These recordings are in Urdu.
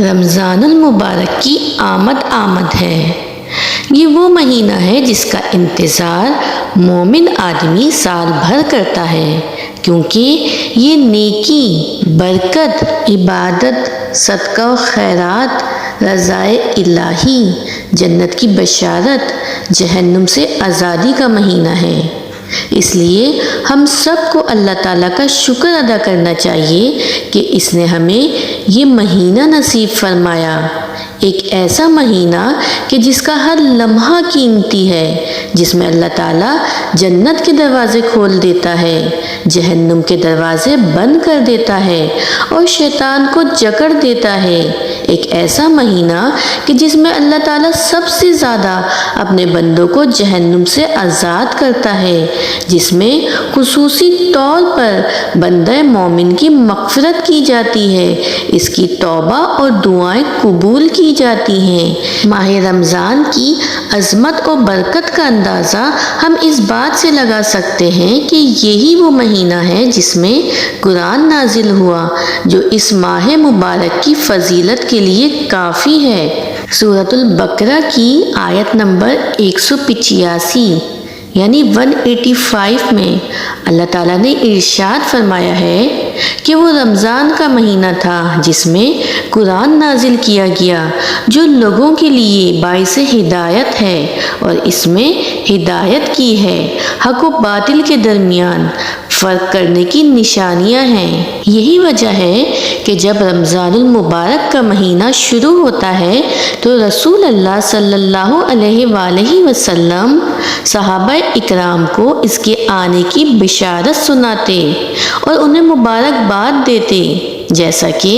رمضان المبارک کی آمد ہے۔ یہ وہ مہینہ ہے جس کا انتظار مومن آدمی سال بھر کرتا ہے، کیونکہ یہ نیکی، برکت، عبادت، صدقہ و خیرات، رضائے الہی، جنت کی بشارت، جہنم سے آزادی کا مہینہ ہے۔ اس لیے ہم سب کو اللہ تعالیٰ کا شکر ادا کرنا چاہیے کہ اس نے ہمیں یہ مہینہ نصیب فرمایا، ایک ایسا مہینہ کہ جس کا ہر لمحہ قیمتی ہے، جس میں اللہ تعالیٰ جنت کے دروازے کھول دیتا ہے، جہنم کے دروازے بند کر دیتا ہے اور شیطان کو جکڑ دیتا ہے، ایک ایسا مہینہ کہ جس میں اللہ تعالیٰ سب سے زیادہ اپنے بندوں کو جہنم سے آزاد کرتا ہے، جس میں خصوصی طور پر بندہ مومن کی مغفرت کی جاتی ہے، اس کی توبہ اور دعائیں قبول کی جاتی ہیں۔ ماہ رمضان کی عظمت اور برکت کا اندازہ ہم اس بات سے لگا سکتے ہیں کہ یہی وہ مہینہ ہے جس میں قرآن نازل ہوا، جو اس ماہ مبارک کی فضیلت کے لیے کافی ہے۔ سورۃ البقرہ کی آیت نمبر 185 یعنی 185 میں اللہ تعالیٰ نے ارشاد فرمایا ہے کہ وہ رمضان کا مہینہ تھا جس میں قرآن نازل کیا گیا، جو لوگوں کے لیے باعث ہدایت ہے، اور اس میں ہدایت کی ہے، حق و باطل کے درمیان فرق کرنے کی نشانیاں ہیں۔ یہی وجہ ہے کہ جب رمضان المبارک کا مہینہ شروع ہوتا ہے تو رسول اللہ صلی اللہ علیہ وآلہ وسلم صحابہ اکرام کو اس کے آنے کی بشارت سناتے اور انہیں مبارکباد دیتے، جیسا کہ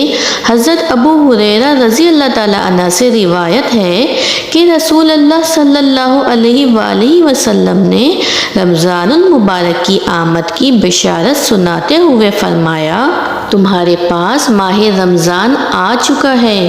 حضرت ابو ہریرہ رضی اللہ تعالیٰ عنہ سے روایت ہے کہ رسول اللہ صلی اللہ علیہ وآلہ وسلم نے رمضان المبارک کی آمد کی بشارت سناتے ہوئے فرمایا، تمہارے پاس ماہ رمضان آ چکا ہے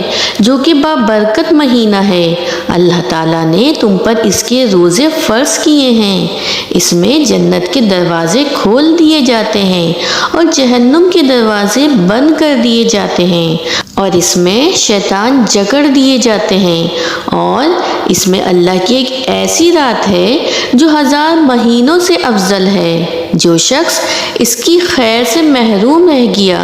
جو کہ بابرکت مہینہ ہے، اللہ تعالیٰ نے تم پر اس کے روزے فرض کیے ہیں، اس میں جنت کے دروازے کھول دیے جاتے ہیں اور جہنم کے دروازے بند کر دیے جاتے ہیں، اور اس میں شیطان جکڑ دیے جاتے ہیں، اور اس میں اللہ کی ایک ایسی رات ہے جو 1000 مہینوں سے افضل ہے۔ جو شخص اس کی خیر سے محروم رہ گیا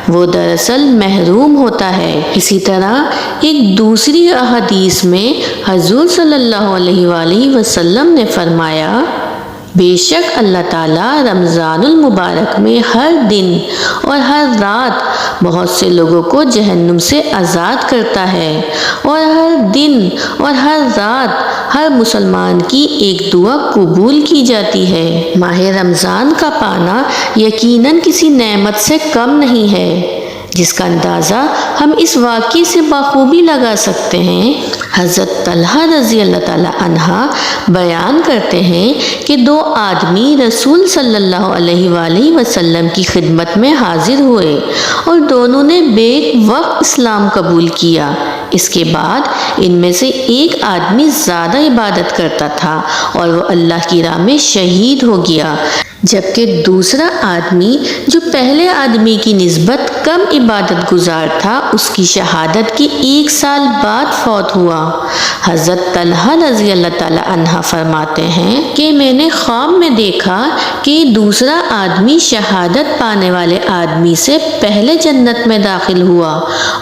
وہ دراصل محروم ہوتا ہے۔ اسی طرح ایک دوسری حدیث میں حضور صلی اللہ علیہ وآلہ وسلم نے فرمایا، بے شک اللہ تعالیٰ رمضان المبارک میں ہر دن اور ہر رات بہت سے لوگوں کو جہنم سے آزاد کرتا ہے، اور ہر دن اور ہر رات ہر مسلمان کی ایک دعا قبول کی جاتی ہے۔ ماہ رمضان کا پانا یقیناً کسی نعمت سے کم نہیں ہے، جس کا اندازہ ہم اس واقعے سے بخوبی لگا سکتے ہیں۔ حضرت طلحہ رضی اللہ تعالیٰ عنہ بیان کرتے ہیں کہ 2 آدمی رسول صلی اللہ علیہ وآلہ وسلم کی خدمت میں حاضر ہوئے اور دونوں نے بیک وقت اسلام قبول کیا۔ اس کے بعد ان میں سے ایک آدمی زیادہ عبادت کرتا تھا اور وہ اللہ کی راہ میں شہید ہو گیا، جبکہ دوسرا آدمی جو پہلے آدمی کی نسبت کم عبادت گزار تھا اس کی شہادت کے 1 سال بعد فوت ہوا۔ حضرت طلحہ رضی اللہ تعالیٰ عنہ فرماتے ہیں کہ میں نے خواب میں دیکھا کہ دوسرا آدمی شہادت پانے والے آدمی سے پہلے جنت میں داخل ہوا،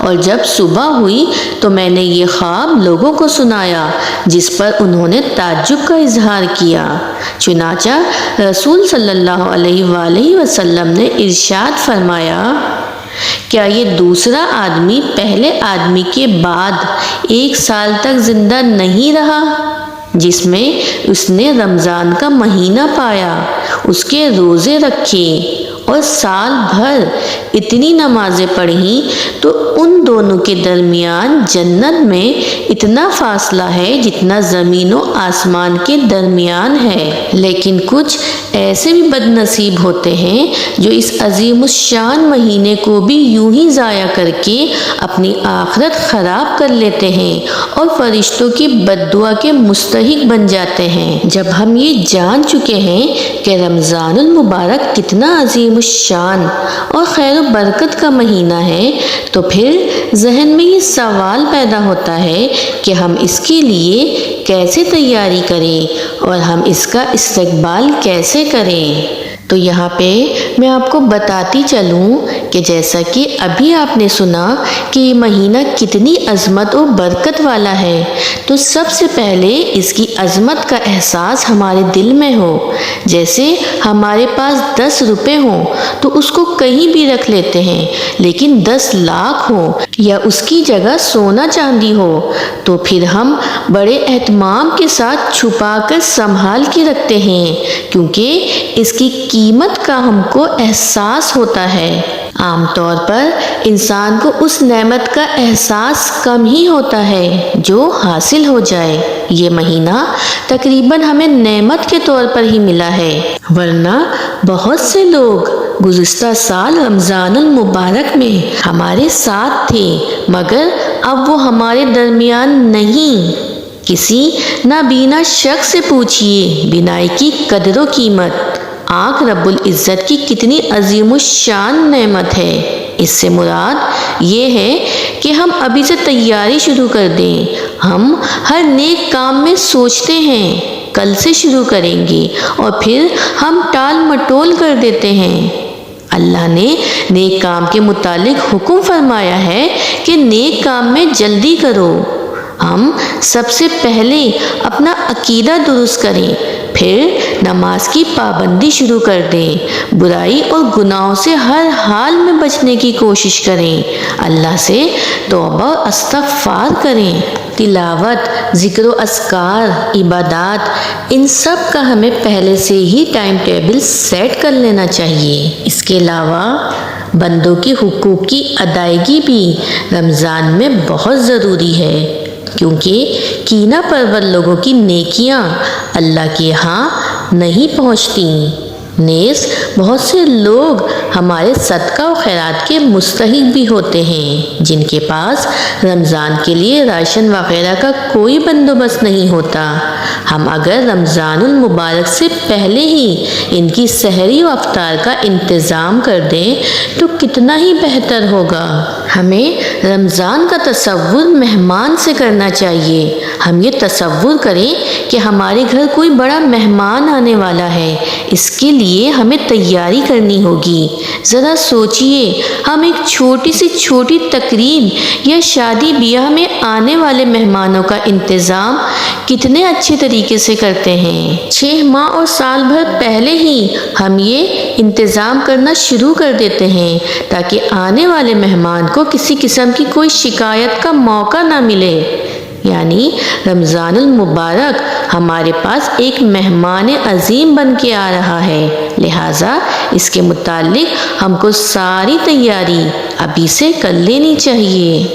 اور جب صبح ہوئی تو میں نے یہ خواب لوگوں کو سنایا، جس پر انہوں نے تعجب کا اظہار کیا۔ چنانچہ رسول صلی اللہ علیہ وآلہ وسلم نے ارشاد فرمایا، کیا یہ دوسرا آدمی پہلے آدمی کے بعد 1 سال تک زندہ نہیں رہا، جس میں اس نے رمضان کا مہینہ پایا، اس کے روزے رکھے اور سال بھر اتنی نمازیں پڑھیں، تو ان دونوں کے درمیان جنت میں اتنا فاصلہ ہے جتنا زمین و آسمان کے درمیان ہے۔ لیکن کچھ ایسے بھی بد نصیب ہوتے ہیں جو اس عظیم الشان مہینے کو بھی یوں ہی ضائع کر کے اپنی آخرت خراب کر لیتے ہیں اور فرشتوں کی بد دعا کے مستحق بن جاتے ہیں۔ جب ہم یہ جان چکے ہیں کہ رمضان المبارک کتنا عظیم الشان اور خیر و برکت کا مہینہ ہے، تو پھر ذہن میں یہ سوال پیدا ہوتا ہے کہ ہم اس کے لیے کیسے تیاری کریں اور ہم اس کا استقبال کیسے کریں۔ تو یہاں پہ میں آپ کو بتاتی چلوں کہ جیسا کہ ابھی آپ نے سنا کہ یہ مہینہ کتنی عظمت و برکت والا ہے، تو سب سے پہلے اس کی عظمت کا احساس ہمارے دل میں ہو۔ جیسے ہمارے پاس 10 روپے ہوں تو اس کو کہیں بھی رکھ لیتے ہیں، لیکن 10 لاکھ ہوں یا اس کی جگہ سونا چاندی ہو تو پھر ہم بڑے اہتمام کے ساتھ چھپا کر سنبھال کے رکھتے ہیں، کیونکہ اس کی قیمت کا ہم کو احساس ہوتا ہے۔ عام طور پر انسان کو اس نعمت کا احساس کم ہی ہوتا ہے جو حاصل ہو جائے۔ یہ مہینہ تقریباً ہمیں نعمت کے طور پر ہی ملا ہے، ورنہ بہت سے لوگ گزشتہ سال رمضان المبارک میں ہمارے ساتھ تھے مگر اب وہ ہمارے درمیان نہیں۔ کسی نابینا شخص سے پوچھئے بینائی کی قدر و قیمت۔ آنکھ رب العزت کی کتنی عظیم الشان نعمت ہے۔ اس سے مراد یہ ہے کہ ہم ابھی سے تیاری شروع کر دیں۔ ہم ہر نیک کام میں سوچتے ہیں کل سے شروع کریں گے اور پھر ہم ٹال مٹول کر دیتے ہیں۔ اللہ نے نیک کام کے متعلق حکم فرمایا ہے کہ نیک کام میں جلدی کرو۔ ہم سب سے پہلے اپنا عقیدہ درست کریں، پھر نماز کی پابندی شروع کر دیں، برائی اور گناہوں سے ہر حال میں بچنے کی کوشش کریں، اللہ سے توبہ اور استغفار کریں۔ تلاوت، ذکر و اذکار، عبادات، ان سب کا ہمیں پہلے سے ہی ٹائم ٹیبل سیٹ کر لینا چاہیے۔ اس کے علاوہ بندوں کے حقوق کی ادائیگی بھی رمضان میں بہت ضروری ہے، کیونکہ کینہ پرور لوگوں کی نیکیاں اللہ کے ہاں نہیں پہنچتی۔ نیز بہت سے لوگ ہمارے صدقہ و خیرات کے مستحق بھی ہوتے ہیں، جن کے پاس رمضان کے لیے راشن وغیرہ کا کوئی بندوبست نہیں ہوتا۔ ہم اگر رمضان المبارک سے پہلے ہی ان کی سحری و افطار کا انتظام کر دیں تو کتنا ہی بہتر ہوگا۔ ہمیں رمضان کا تصور مہمان سے کرنا چاہیے۔ ہم یہ تصور کریں کہ ہمارے گھر کوئی بڑا مہمان آنے والا ہے، اس کے لیے ہمیں تیاری کرنی ہوگی۔ ذرا سوچئے، ہم ایک چھوٹی سی چھوٹی تقریب یا شادی بیاہ میں آنے والے مہمانوں کا انتظام کتنے اچھے طریقے سے کرتے ہیں۔ 6 ماہ اور سال بھر پہلے ہی ہم یہ انتظام کرنا شروع کر دیتے ہیں تاکہ آنے والے مہمان کو کسی قسم کی کوئی شکایت کا موقع نہ ملے۔ یعنی رمضان المبارک ہمارے پاس ایک مہمان عظیم بن کے آ رہا ہے، لہٰذا اس کے متعلق ہم کو ساری تیاری ابھی سے کر لینی چاہیے۔